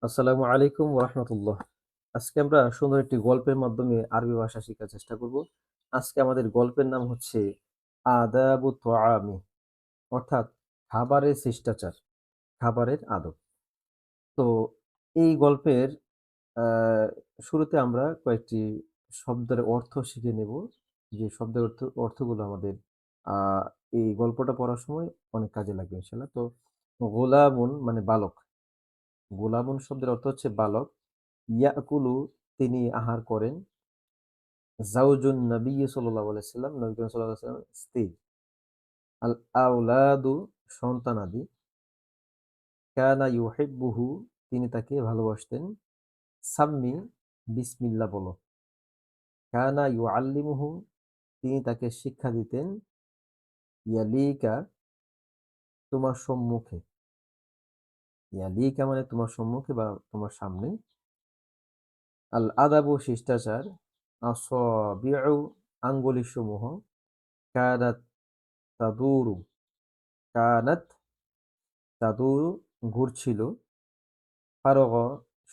আসসালামু আলাইকুম রাহমাতুল্লাহ। আজকে আমরা সুন্দর একটি গল্পের মাধ্যমে আরবি ভাষা শেখার চেষ্টা করব। আজকে আমাদের গল্পের নাম হচ্ছে আদাবু তোয়ামি, অর্থাৎ খাবারের শিষ্টাচার, খাবারের আদব। তো এই গল্পের শুরুতে আমরা কয়েকটি শব্দের অর্থ শিখে নেব, যে শব্দের অর্থগুলো আমাদের আহ, এই গল্পটা পড়ার সময় অনেক কাজে লাগবে ইনশাল্লাহ। তো গোলামুন মানে বালক, গোলামুন শব্দের অর্থ হচ্ছে বালক। ইয়াকুলু তিনি আহার করেন। জাউজুন নবী সাল্লাল্লাহু আলাইহি সাল্লাম, নবী করিম সাল্লাল্লাহু আলাইহি সাল্লামের স্ত্রী। আল আওলাদু সন্তানাদি। কানা ইউহিব্বুহু তিনি তাকে ভালোবাসতেন। সাম্মি বিসমিল্লাহ বলো। কানা ইউআল্লিমুহু তিনি তাকে শিক্ষা দিতেন। ইয়ালিকা তোমার সম্মুখে, ইয়ালিকা মানে তোমার সম্মুখে বা তোমার সামনে। আল আদাবু শিষ্টাচার। আসাবিউ আঙ্গুলি সমূহ। কানাত তাদুরু, কানাত তাদুরু ঘুরছিল। ফারগ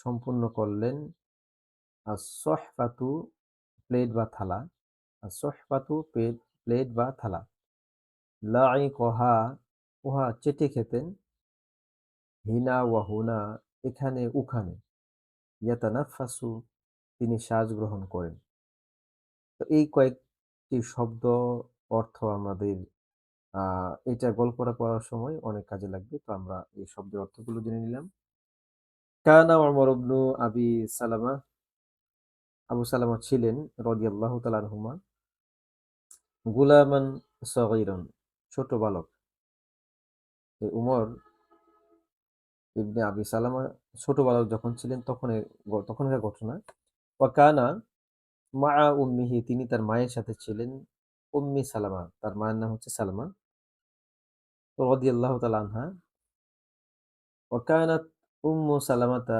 সম্পূর্ণ করলেন। as-সহফাতু প্লেট বা থালা। as-সহফাতু প্লেট বা থালা। লাইকহা উহা চেটে খেতেন। হিনা ওয়া হুনা এখানে ওখানে। ইয়াতানাফাসু তিনি শ্বাস গ্রহণ করেন। তো এই কয়েকটি শব্দ অর্থ আমাদের এটা গল্পটা পড়ার সময় অনেক কাজে লাগবে। তো আমরা এই শব্দের অর্থগুলো জেনে নিলাম। কানা ওমর ইবনু আবি সালামা, আবু সালামা ছিলেন রাদিয়াল্লাহু তাআলা আনহুমা গুলামান সগীরান ছোট বালক। এই উমর ইবনে আবি সালামা ছোট বালক যখন ছিলেন তখনকার ঘটনা। ওয়া কানা মা উম্মিহি তিনি তার মায়ের সাথে ছিলেন। উম্মি সালামা তার মায়ের নাম হচ্ছে সালামা রাদিয়াল্লাহু তাআলা আনহা। ওয়া কানাত উম্মু সালামাতা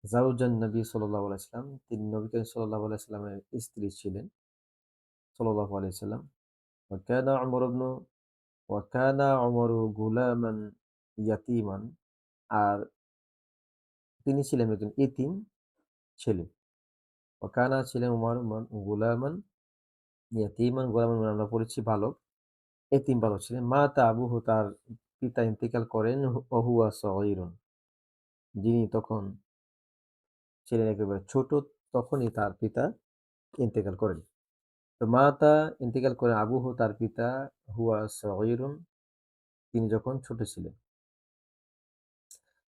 জাওজান নবী সাল্লাল্লাহু আলাইহি সাল্লাম তিনি নবী করিম সাল্লাল্লাহু আলাইহি সাল্লামের স্ত্রী ছিলেন সাল্লাল্লাহু আলাইহি সাল্লাম। ওয়া কানা উমর ইবনু ওয়া কানা উমরু গুলামান ইয়াতীমান আর তিনি ছিলেন একজন এতিম ছেলে। ওয়া কানা ছিলেন উমর গুলামান ইয়াতীমান, গোলামান মানে আমরা পড়েছি বালক, এতিম বালক ছিলেন। মাতা আবুহু তার পিতা ইন্তেকাল করেন। ওয়া হুয়া সগীরুন যিনি তখন ছিলেন একেবারে ছোট, তখনই তার পিতা ইন্তেকাল করেন। তো মাতা ইন্তেকাল করেন আবুহু তার পিতা, হুয়া সগীরুন তিনি যখন ছোট ছিলেন।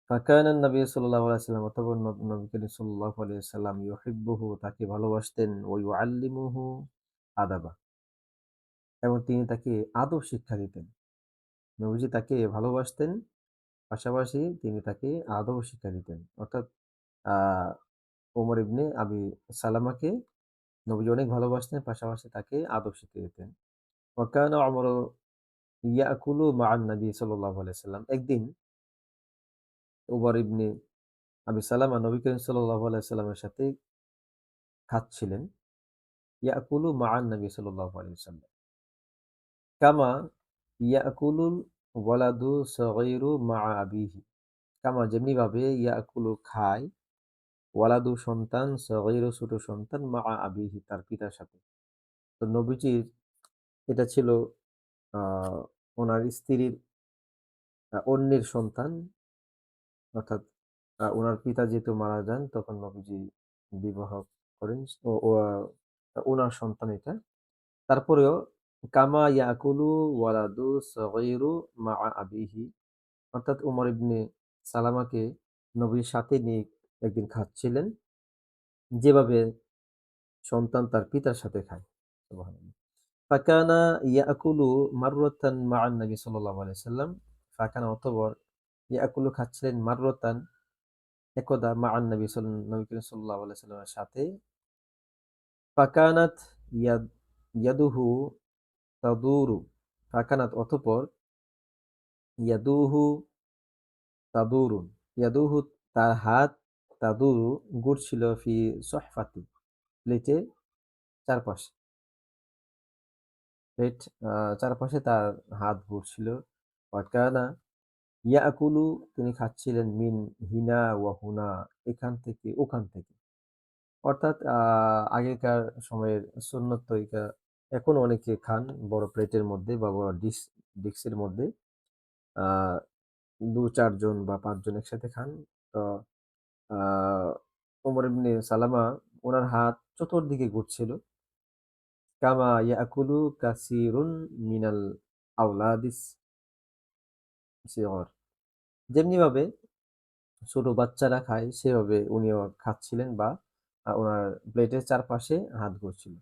ফাকানা নবী সাল্লাল্লাহু আলাইহি ওয়াসাল্লাম অতঃপর নবী করিম সাল্লাল্লাহু আলাইহি ওয়াসাল্লাম ইউহিব্বুহু তাকে ভালোবাসতেন। ওয়া ইউআল্লিমুহু আদাবা এবং তিনি তাকে আদব শিক্ষা দিতেন। নবীজি তাকে ভালোবাসতেন, পাশাপাশি তিনি তাকে আদব শিক্ষা দিতেন। অর্থাৎ আহ ওমর ইবনে আবি সালামাকে নবীজি অনেক ভালোবাসতেন, পাশাপাশি তাকে আদব শিক্ষা দিতেন। ওয়া কানা উমরু ইয়াকুলু মা'আন নবী সাল্লাল্লাহু আলাইহি ওয়াসাল্লাম একদিন উমর ইবনে আবি সালামা নবী করিম সাল্লাল্লাহু আলাইহি ওয়াসাল্লামের সাথে খাচ্ছিলেন। ইয়াকুলু মা'আন নবী সাল্লাল্লাহু আলাইহি ওয়াসাল্লাম কামা ইয়াকুলুল ওয়ালাদু সগীরু মা'a আবিহি, কামা যেমনি ভাবে ইয়াকুলু খায়, ওয়ালাদু সন্তান, সগীরু ছোট সন্তান, মা'a আবিহি তার পিতার সাথে। তো নবীজির এটা ছিল আহ ওনার স্ত্রীর অন্যের সন্তান, অর্থাৎ ওনার পিতা যেহেতু মারা যান তখন নবীজি বিবাহ করেন। ওনার সন্তান এটা। তারপরেও কামা ইয়াকুলু ওয়ালাদু সগীরু মা'a আবিহি, অর্থাৎ উমর ইবনে সালামাকে নবীর সাথে নিয়ে একদিন খাচ্ছিলেন, যেভাবে সন্তান তার পিতার সাথে খায়। সুবহানাল্লাহ। ফাকানা ইয়াকুলু মাররাতান মা'আন নবী সাল্লাল্লাহু আলাইহি সাল্লাম। ফাকানা অতঃপর ইয়াকুলু খাচ্ছিলেন মাররাতান একদা মা'আন নবী করিম সাল্লাল্লাহু আলাইহি সাল্লামের সাথে। ফাকানাত ইয়াদ ইয়াদুহু তাদুরু, ফাকানাত অতঃপর ইয়াদুহু তাদুরুন, ইয়াদুহু তার হাত, তাদুরু ঘুরছিল, ফি সহফাতি প্লেটে চারপাশে, প্লেট চারপাশে তার হাত ঘুরছিল। ওয়াকানা ইয়াকুলু তিনি খাচ্ছিলেন মিন হিনা ওয়া হুনা এখান থেকে ওখান থেকে। অর্থাৎ আগেকার সময়ের সুন্নত তরিকা এখনো অনেকে খান বড় প্লেটের মধ্যে বা বড় ডিক্সের মধ্যে। আ ২-৪ জন বা ৫ জন একসাথে খান। তো আ ওমর ইবনে সালামা উনার হাত চতুর্দিকে ঘুরছিল। কামা ইয়াকুলু কাসীরুন মিনাল আওলাদিস সিগর। যেমনিভাবে ছোট বাচ্চারা খায় সেভাবে উনিও খাচ্ছিলেন বা উনার প্লেটের চারপাশে হাত ঘুরছিল।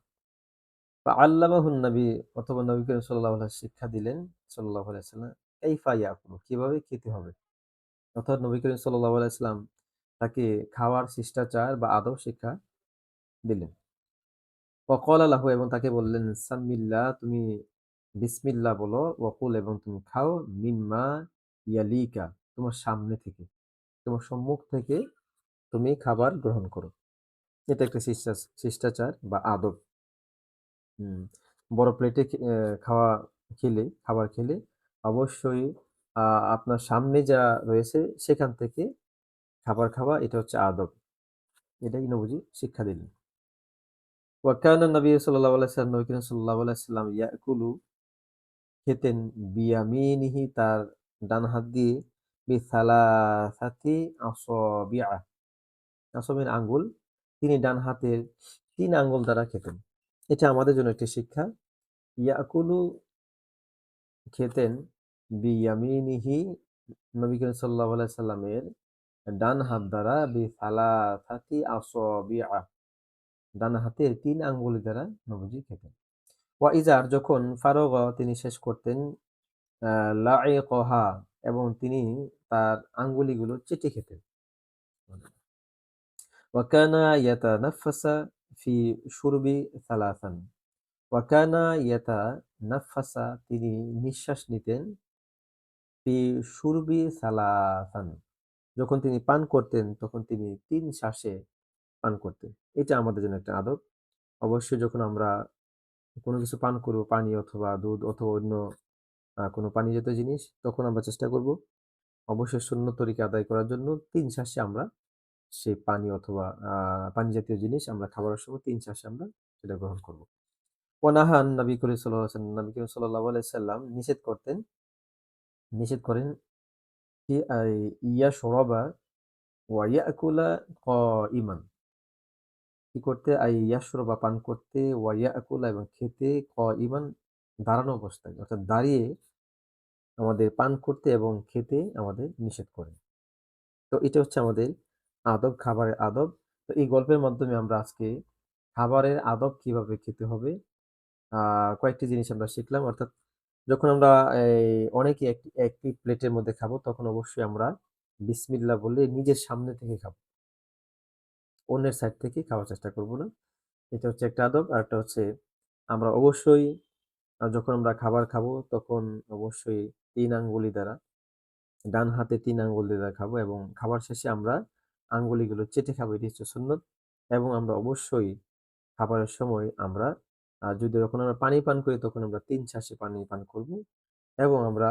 ফাআল্লামাহুন নবী অথবা নবী করিম সাল্লাল্লাহু আলাইহি শিক্ষা দিলেন সাল্লাল্লাহু আলাইহি ওয়াসাল্লাম কাইফা ইয়াকুলু কিভাবে খেতে হবে। অর্থাৎ নবী করিম সাল্লাল্লাহু আলাইহি সাল্লাম তাকে খাওয়ার শিষ্টাচার বা আদব শিক্ষা দিলেন। ওয়াকালা লাহু এবং তাকে বললেন সাম্মিল্লাহ তুমি বিসমিল্লাহ বলো ওয়াকুল এবং তুমি খাও মিম্মা ইয়ালিকা তোমার সামনে থেকে তোমার সম্মুখ থেকে তুমি খাবার গ্রহণ করো। এটা একটা শিষ্টাচার বা আদব। হুম, বড় প্লেটে খাবার খেলে অবশ্যই আ আপনার সামনে যা রয়েছে সেখান থেকে খাবার খাওয়া এটা হচ্ছে আদব। এটাই নবীজি শিক্ষা দিলেন। ওয়া কানা নবী সাল্লাল্লাহু আলাইহি ওয়াসাল্লাম নবী করিম সাল্লাল্লাহু আলাইহি ওয়াসাল্লাম ইয়াকুলু খেতেন বিয়ামিনিহি তার ডান হাত দিয়ে বিসালাসাতি আসাবিআ আসাবির আঙ্গুল তিনি ডান হাতের ৩ আঙ্গুল দ্বারা খেতেন। এটা আমাদের জন্য একটি শিক্ষা। ইয়াকুলু খেতেন বিয়ামিনিহি নবী করিম সাল্লাল্লাহু আলাইহি সাল্লামের ডান হাত দ্বারা বিসালাসাতি আসাবিআ ডান হাতের ৩ আঙ্গুল দ্বারা নবীজি খেতেন। ওয়া ইজার যখন ফারগ তিনি শেষ করতেন আ লাইকহা এবং তিনি তার আঙ্গুলিগুলো চেটে খেতেন। ওয়া কানা ইয়াতানাফফাসা ফি শুরবি সালাসান। ওয়া কানা ইয়াতানাফফাসা তিনি নিঃশ্বাস নিতেন ফি শুরবি সালাসান। যখন তিনি পান করতেন তখন তিনি ৩ শ্বাসে পান করতেন। এটা আমাদের জন্য একটা আদব। অবশ্যই যখন আমরা কোনো কিছু পান করব, পানি অথবা দুধ অথবা অন্য কোনো পানি জাতীয় জিনিস, তখন আমরা চেষ্টা করব অবশ্যই সুন্নত তরিকা আদায় করার জন্য ৩ শ্বাসে আমরা সেই পানি অথবা পানি জাতীয় জিনিস আমরা খাবারের সময় ৩ শ্বাসে আমরা সেটা গ্রহণ করব। ওয়ানাহান নবী করিম সাল্লাল্লাহু আলাইহি সাল্লাম নিষেধ করেন কি ইয়াশরাবা ওয়া ইয়াকুলা কাইমান। কি করতে? ইয়াশরাবা পান করতে ওয়া ইয়াকুলা এবং খেতে কাইমান দাঁড়ানো অবস্থায় অর্থাৎ দাঁড়িয়ে আমাদের পান করতে এবং খেতে আমাদের নিষেধ করেন। তো এটা হচ্ছে আমাদের আদব, খাবারের আদব। তো এই গল্পের মাধ্যমে আমরা আজকে খাবারের আদব কিভাবে খেতে হবে আ কয়েকটি জিনিস আমরা শিখলাম। অর্থাৎ যখন আমরা অনেকে একটি প্লেটের মধ্যে খাবো তখন অবশ্যই আমরা বিসমিল্লাহ বলে নিজের সামনে থেকে খাবো। অন্যের সাইড থেকে খাওয়ার চেষ্টা করব না। এটা হচ্ছে একটা আদব। আরেকটা হচ্ছে আমরা অবশ্যই যখন আমরা খাবার খাবো তখন অবশ্যই ৩ আঙ্গুলি দ্বারা ডান হাতে ৩ আঙ্গুল দিয়ে খাবো এবং খাবার শেষে আমরা আঙ্গুলিগুলো চেটে খাবো। এটি হচ্ছে সুন্নত এবং আমরা অবশ্যই খাবারের সময় আমরা যদি যখন আমরা পানি পান করি তখন আমরা ৩ শ্বাসে পানি পান করব এবং আমরা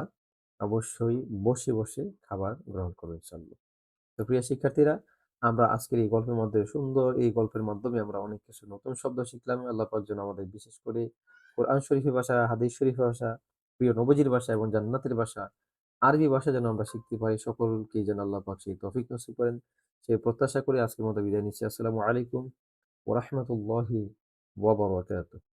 অবশ্যই বসে খাবার গ্রহণ করব ইনশাআল্লাহ। তো প্রিয় শিক্ষার্থীরা, আমরা আজকের এই গল্পের মধ্যে সুন্দর এই গল্পের মাধ্যমে আমরা অনেক কিছু নতুন শব্দ শিখলাম। আল্লাহ পাক যেন আমাদের বিশেষ করে কোরআন শরীফের ভাষা, হাদিস শরীফের ভাষা, প্রিয় নবীজির ভাষা এবং জান্নাতের ভাষা, আরবি ভাষা যেন আমরা শিখতে পারি। সকলকেই যেন আল্লাহ পাক সেই তৌফিক নসিব করেন। সেই প্রত্যাশা করে আজকের মতো বিদায় নিচ্ছি। আসসালামু আলাইকুম ওয়া রাহমাতুল্লাহি ওয়া বারাকাতুহু।